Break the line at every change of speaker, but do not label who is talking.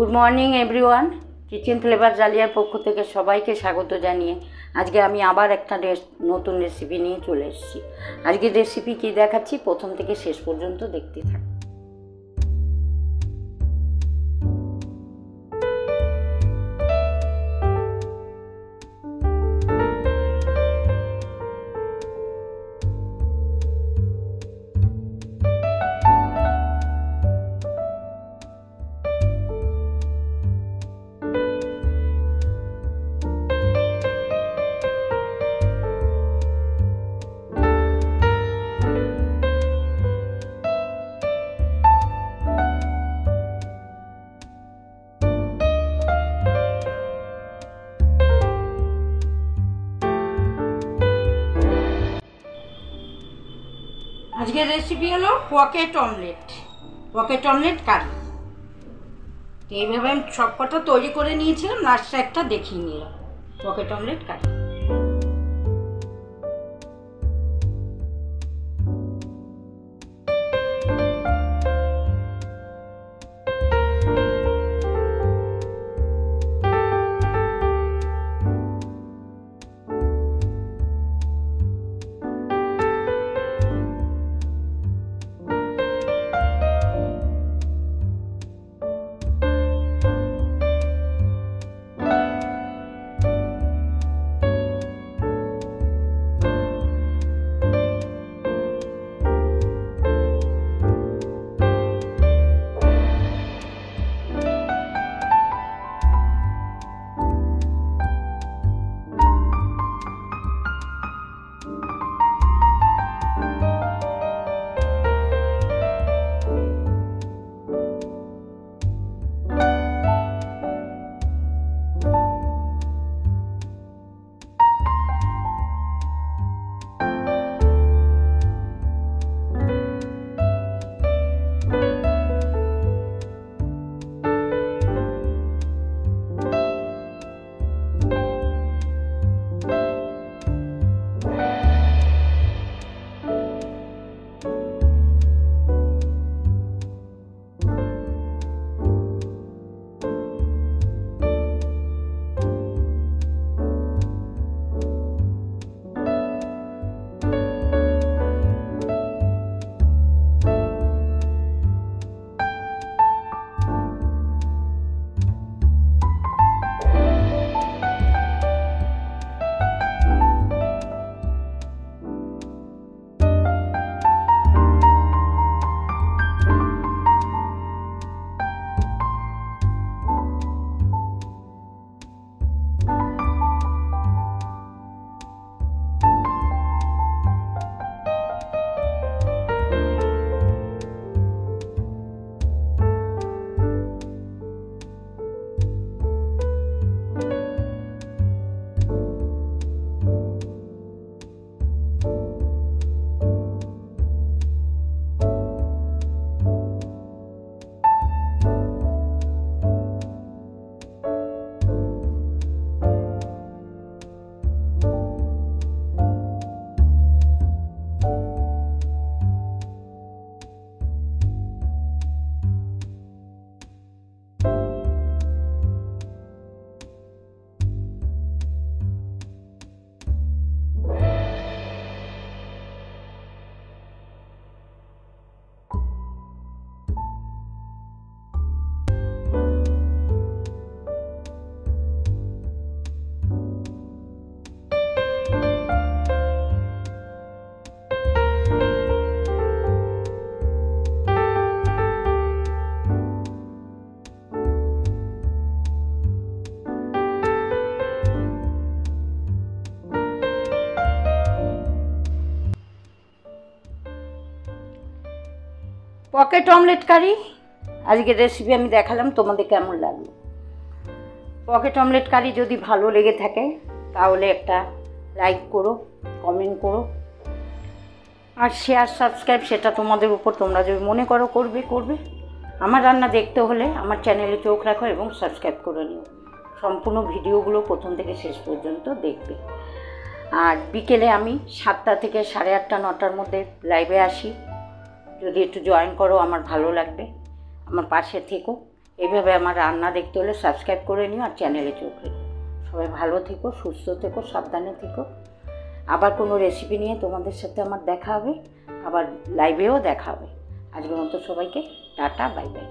Good morning everyone. Kitchen flavour জালিয়ার পক্ষ থেকে সবাইকে স্বাগত জানিয়ে আজকে আমি আবার একটা নতুন রেসিপি নিয়ে চলে এসেছি। আজকের রেসিপি কী দেখাচ্ছি, প্রথম থেকে শেষ পর্যন্ত দেখতে থাকুন। আজকের রেসিপি হলো পকেট অমলেট কারি। এইভাবে আমি সব কটা তৈরি করে নিয়েছিলাম, লাস্টে একটা দেখিয়ে নিলাম pocket omelette curry. Pocket omelette curry আজকের রেসিপি আমি দেখালাম, তোমাদের কেমন লাগলো? পকেট অমলেট কারি যদি ভালো লেগে থাকে তাহলে একটা লাইক করো, কমেন্ট করো, আর শেয়ার সাবস্ক্রাইব সেটা তোমাদের উপর, তোমরা যদি মনে করো করবে। আমার রান্না দেখতে হলে আমার চ্যানেলে চোখ রাখো এবং সাবস্ক্রাইব করে নিও। সম্পূর্ণ ভিডিওগুলো প্রথম থেকে শেষ পর্যন্ত দেখবে। আর বিকেলে আমি 7টা থেকে 8:30 9টার মধ্যে লাইভে আসি। যদি একটু জয়েন করো আমার ভালো লাগবে, আমার পাশে থেকো। এইভাবে আমার রান্না দেখতে হলে সাবস্ক্রাইব করে নিও আর চ্যানেলে চোখ রেখো। সবাই ভালো থেকো, সুস্থ থেকো, সাবধানে থেকো। আবার কোনো রেসিপি নিয়ে তোমাদের সাথে আমার দেখা হবে, আবার লাইভেও দেখা হবে। আজকের মতো সবাইকে টাটা, বাই বাই।